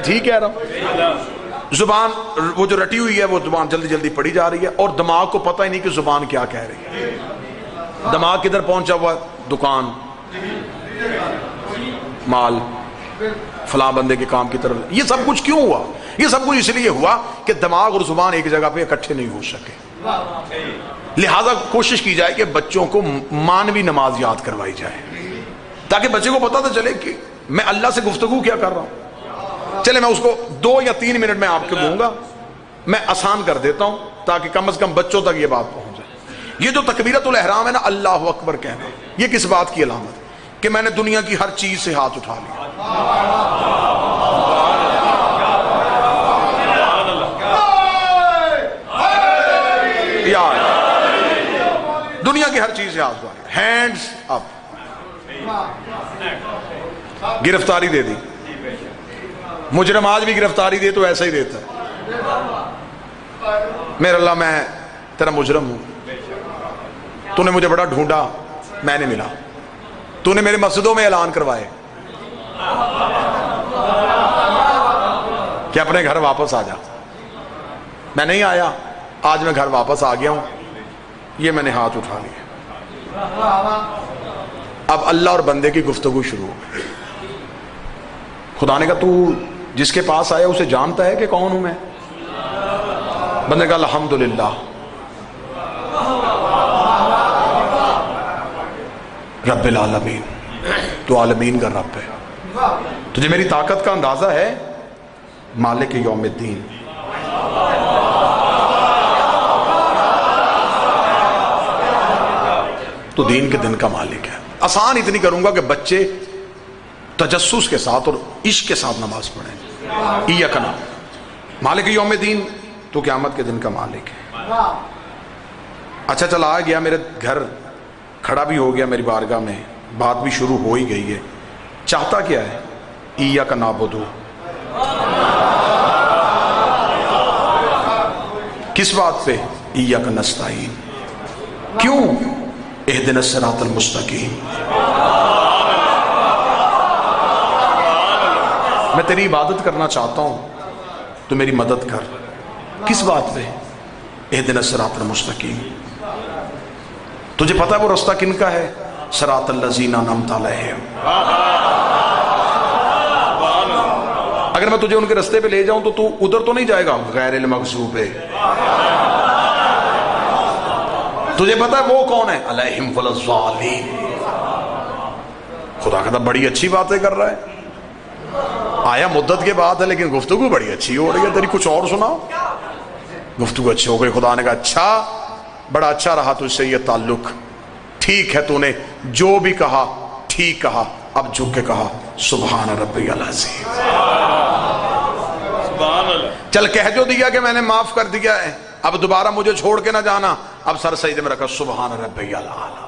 ٹھیک کہہ رہا ہوں؟ زبان وہ جو رٹی ہوئی ہے وہ زبان جلدی جلدی پڑی جا رہی ہے اور دماغ کو پتہ ہی نہیں کہ زبان کیا کہہ رہی ہے. دماغ کدھر پہنچا ہوا ہے؟ دکان، مال، فلاں بندے کے کام کی طرف. یہ سب کچھ کیوں ہوا؟ یہ سب کچھ اس لیے ہوا کہ دماغ اور زبان ایک جگہ پہ اکٹھے نہیں ہو سکے. لہذا کوشش کی جائے کہ بچوں کو مانوی نماز یاد کروائی جائے تاکہ بچے کو پتہ تو چلے کہ میں اللہ سے گفتگو کیا کر رہا ہوں. چلے میں اس کو 2 یا 3 منٹ میں آپ کو دوں گا، میں آسان کر دیتا ہوں تاکہ کم از کم بچوں تک یہ بات پہنچ جائے. یہ جو تکبیرۃ الاحرام ہے نا، اللہ اکبر کہنا، یہ کس بات کی علامت ہے؟ کہ میں نے دنیا کی ہر چیز سے ہاتھ اٹھا لیا. دنیا کی ہر چیز سے ہاتھ اٹھا لیا. ہینڈز اپ. گرفتاری دے دی. مجرم آج بھی گرفتاری دے تو ایسا ہی دیتا ہے، میرے اللہ میں تیرا مجرم ہوں، تو نے مجھے بڑا ڈھونڈا، میں نے ملا، تو نے میرے مسجدوں میں اعلان کروائے کہ اپنے گھر واپس آ جا. میں نہیں آیا، آج میں گھر واپس آ گیا ہوں، یہ میں نے ہاتھ اٹھا لیا. اب اللہ اور بندے کی گفتگو شروع ہو گئی. خدا نے کہا تو جس کے پاس آیا اسے جانتا ہے کہ کون ہوں میں؟ بندے کہا الحمدللہ. رب العالمین، تو عالمین کا رب ہے، تجھے میری طاقت کا اندازہ ہے؟ مالک یوم الدین. تو دین کے دن کا مالک ہے. آسان اتنی کروں گا کہ بچے تجسس کے ساتھ اور عشق کے ساتھ نماز پڑھیں. ایاک نعبد، مالک یوم الدین، تو قیامت کے دن کا مالک ہے. اچھا چلا آ گیا میرے گھر، کھڑا بھی ہو گیا میری بارگاہ میں، بات بھی شروع ہو ہی گئی ہے. چاہتا کیا ہے؟ ایاک نعبد. کس بات پہ؟ ایاک نستعین. کیوں؟ اہدنا الصراط المستقیم. میں تیری عبادت کرنا چاہتا ہوں تو میری مدد کر. کس بات پہ؟ اہدنا الصراط المستقیم. تجھے پتا ہے وہ رستہ کن کا ہے؟ صراط الذین انعمت علیہم. اگر میں تجھے ان کے رستے پہ لے جاؤں تو تو ادھر تو نہیں جائے گا غیر المغضوب. تجھے پتا ہے وہ کون ہے؟ علیہم ولا الضالین. خدا کہتا بڑی اچھی باتیں کر رہا ہے، آیا مدت کے بعد ہے لیکن گفتگو بڑی اچھی ہو رہی ہے تیری، کچھ اور سناؤ. گفتگو اچھی ہو گئی. خدا نے کہا اچھا، بڑا اچھا رہا تجھ سے یہ تعلق، ٹھیک ہے تو نے جو بھی کہا ٹھیک کہا. اب جھک کے کہا سبحان ربی العظیم. چل کہہ جو دیا کہ میں نے معاف کر دیا ہے، اب دوبارہ مجھے چھوڑ کے نہ جانا. اب سر سجدے میں رکھا سبحان ربی العظیم.